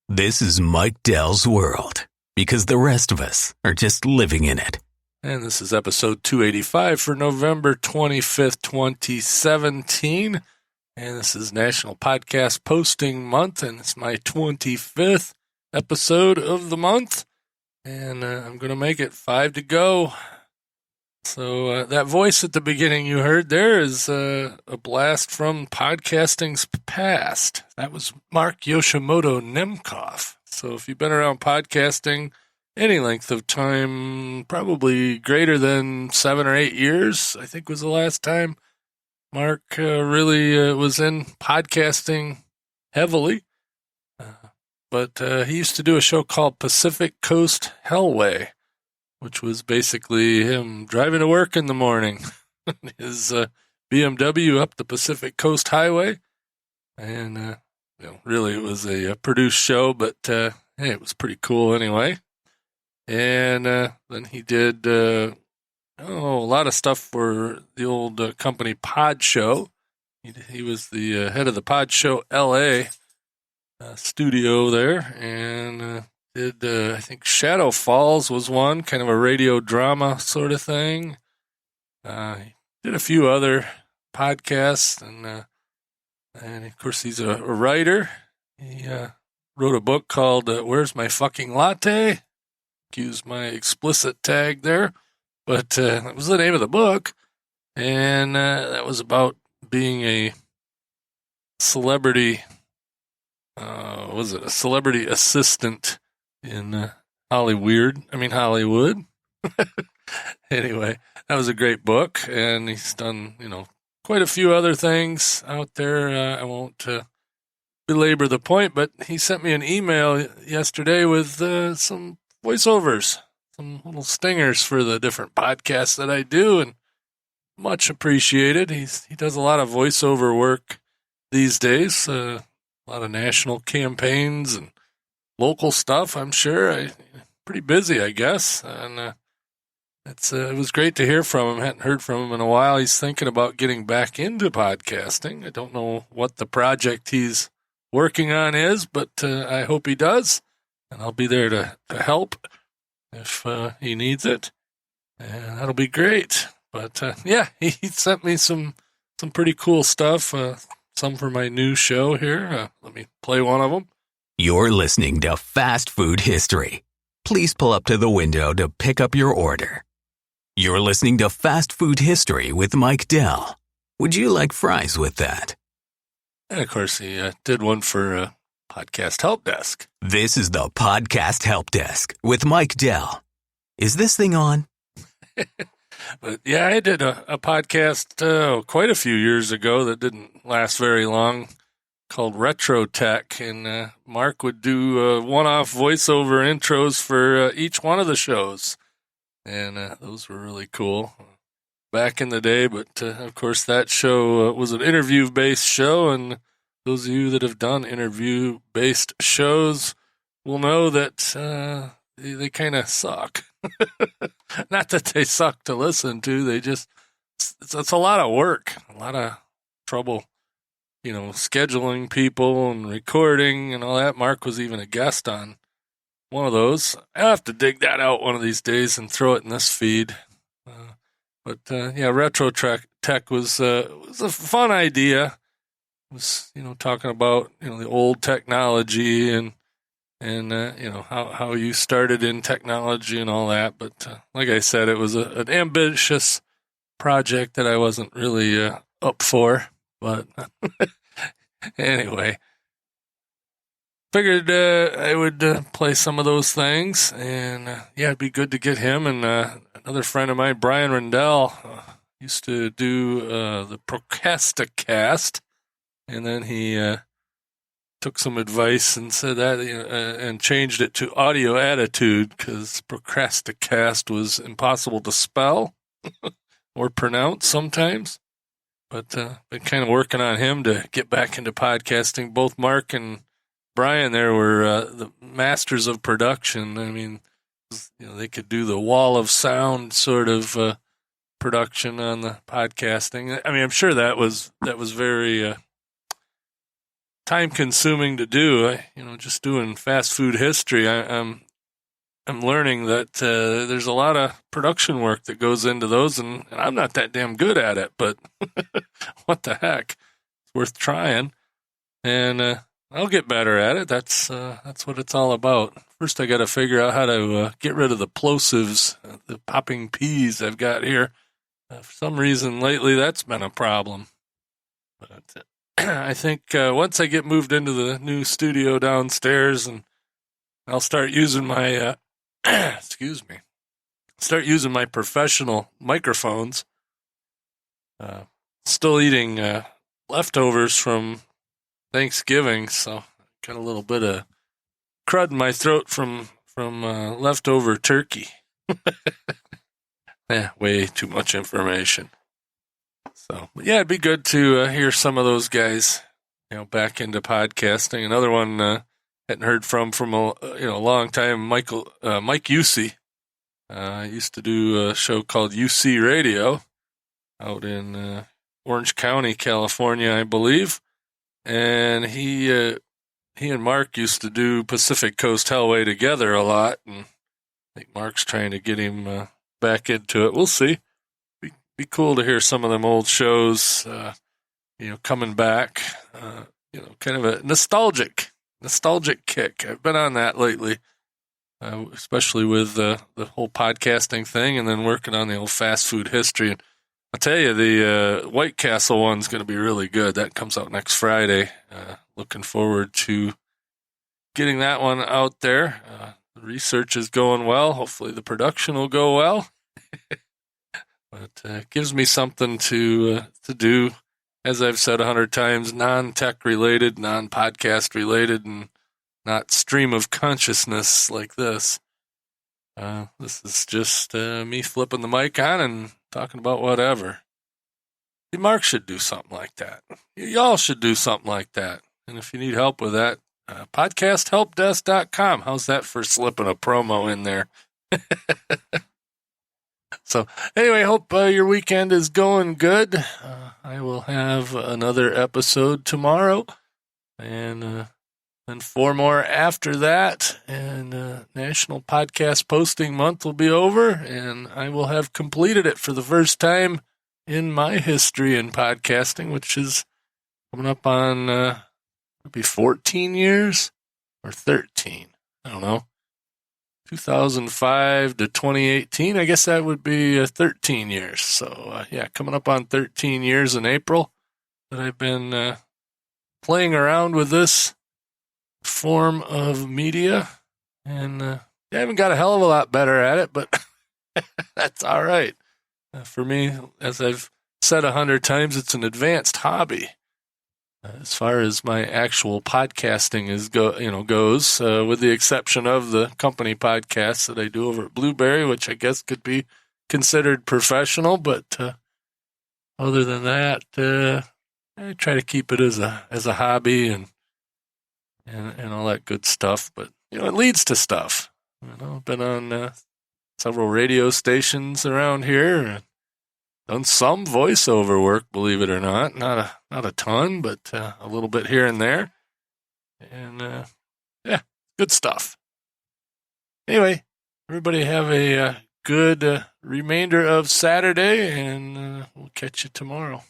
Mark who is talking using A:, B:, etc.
A: This is Mike Dell's world, because the rest of us are just living in it.
B: And this is episode 285 for November 25th, 2017. And this is National Podcast Posting Month, and it's my 25th episode of the month. And I'm going to make it 5 to go. So that voice at the beginning you heard there is a blast from podcasting's past. That was Mark Yoshimoto Nemcoff. So if you've been around podcasting any length of time, probably greater than 7 or 8 years, I think was the last time Mark really was in podcasting heavily. But he used to do a show called Pacific Coast Hellway, which was basically him driving to work in the morning, his BMW up the Pacific Coast Highway. And really it was a produced show, but hey, it was pretty cool anyway. And then he did a lot of stuff for the old company Pod Show. He was the head of the Pod Show LA studio there, and did I think Shadow Falls was one, kind of a radio drama sort of thing. He did a few other podcasts, and of course he's a writer. He wrote a book called Where's My Fucking Latte? Used my explicit tag there, but that was the name of the book, and that was about being a celebrity, a celebrity assistant in Hollywood. Anyway, that was a great book, and he's done, quite a few other things out there. I won't belabor the point, but he sent me an email yesterday with some voiceovers, some little stingers for the different podcasts that I do, and much appreciated. He does a lot of voiceover work these days, a lot of national campaigns and local stuff, I'm sure. Pretty busy, I guess, and it was great to hear from him. Hadn't heard from him in a while. He's thinking about getting back into podcasting. I don't know what the project he's working on is, but I hope he does. And I'll be there to help if he needs it. And that'll be great. But, he sent me some pretty cool stuff, some for my new show here. Let me play one of them.
A: You're listening to Fast Food History. Please pull up to the window to pick up your order. You're listening to Fast Food History with Mike Dell. Would you like fries with that?
B: And, of course, he did one for Podcast Help Desk.
A: This is the Podcast Help Desk with Mike Dell. Is this thing on?
B: But yeah, I did a podcast quite a few years ago that didn't last very long called Retro Tech, and Mark would do one-off voiceover intros for each one of the shows, and those were really cool back in the day. But of course, that show was an interview-based show, and those of you that have done interview-based shows will know that they kind of suck. Not that they suck to listen to. It's a lot of work, a lot of trouble, scheduling people and recording and all that. Mark was even a guest on one of those. I'll have to dig that out one of these days and throw it in this feed. But Retro Tech was a fun idea. It was, talking about, the old technology and how you started in technology and all that. But like I said, it was an ambitious project that I wasn't really up for. But anyway, figured I would play some of those things. And it'd be good to get him. And another friend of mine, Brian Rendell, used to do the Procrasticast. And then he took some advice and said that, and changed it to Audio Attitude because Procrasticast was impossible to spell or pronounce sometimes. But been kind of working on him to get back into podcasting. Both Mark and Brian there were the masters of production. I mean, they could do the wall of sound sort of production on the podcasting. I mean, I'm sure that was very time consuming to do. Just doing fast food history. I'm learning that there's a lot of production work that goes into those, and I'm not that damn good at it. But what the heck? It's worth trying, and I'll get better at it. That's what it's all about. First, I got to figure out how to get rid of the plosives, the popping peas I've got here. For some reason lately, that's been a problem. But I think once I get moved into the new studio downstairs, and I'll start using my start using my professional microphones. Still eating leftovers from Thanksgiving, so got a little bit of crud in my throat from leftover turkey. Way too much information. So, yeah, it'd be good to hear some of those guys, back into podcasting. Another one hadn't heard from a long time, Mike Usey. Used to do a show called UC Radio out in Orange County, California, I believe. And he and Mark used to do Pacific Coast Hellway together a lot, and I think Mark's trying to get him back into it. We'll see. Be cool to hear some of them old shows, coming back. Kind of a nostalgic kick. I've been on that lately, especially with the whole podcasting thing, and then working on the old fast food history. And I'll tell you, the White Castle one's going to be really good. That comes out next Friday. Looking forward to getting that one out there. The research is going well. Hopefully the production will go well. But it gives me something to do, as I've said 100 times, non-tech related, non-podcast related, and not stream of consciousness like this. This is just me flipping the mic on and talking about whatever. Mark should do something like that. Y'all should do something like that. And if you need help with that, podcasthelpdesk.com. How's that for slipping a promo in there? So anyway, hope your weekend is going good. I will have another episode tomorrow, and then 4 more after that, and National Podcast Posting Month will be over, and I will have completed it for the first time in my history in podcasting, which is coming up on maybe 14 years or 13. I don't know. 2005 to 2018, I guess that would be 13 years. So, coming up on 13 years in April that I've been playing around with this form of media. And I haven't got a hell of a lot better at it, but that's all right. For me, as I've said 100 times, it's an advanced hobby. As far as my actual podcasting goes, with the exception of the company podcasts that I do over at Blueberry, which I guess could be considered professional, but other than that, I try to keep it as a hobby and all that good stuff. But it leads to stuff. I've been on several radio stations around here. And done some voiceover work, believe it or not. Not a ton, but a little bit here and there. And, good stuff. Anyway, everybody have a good remainder of Saturday, and we'll catch you tomorrow.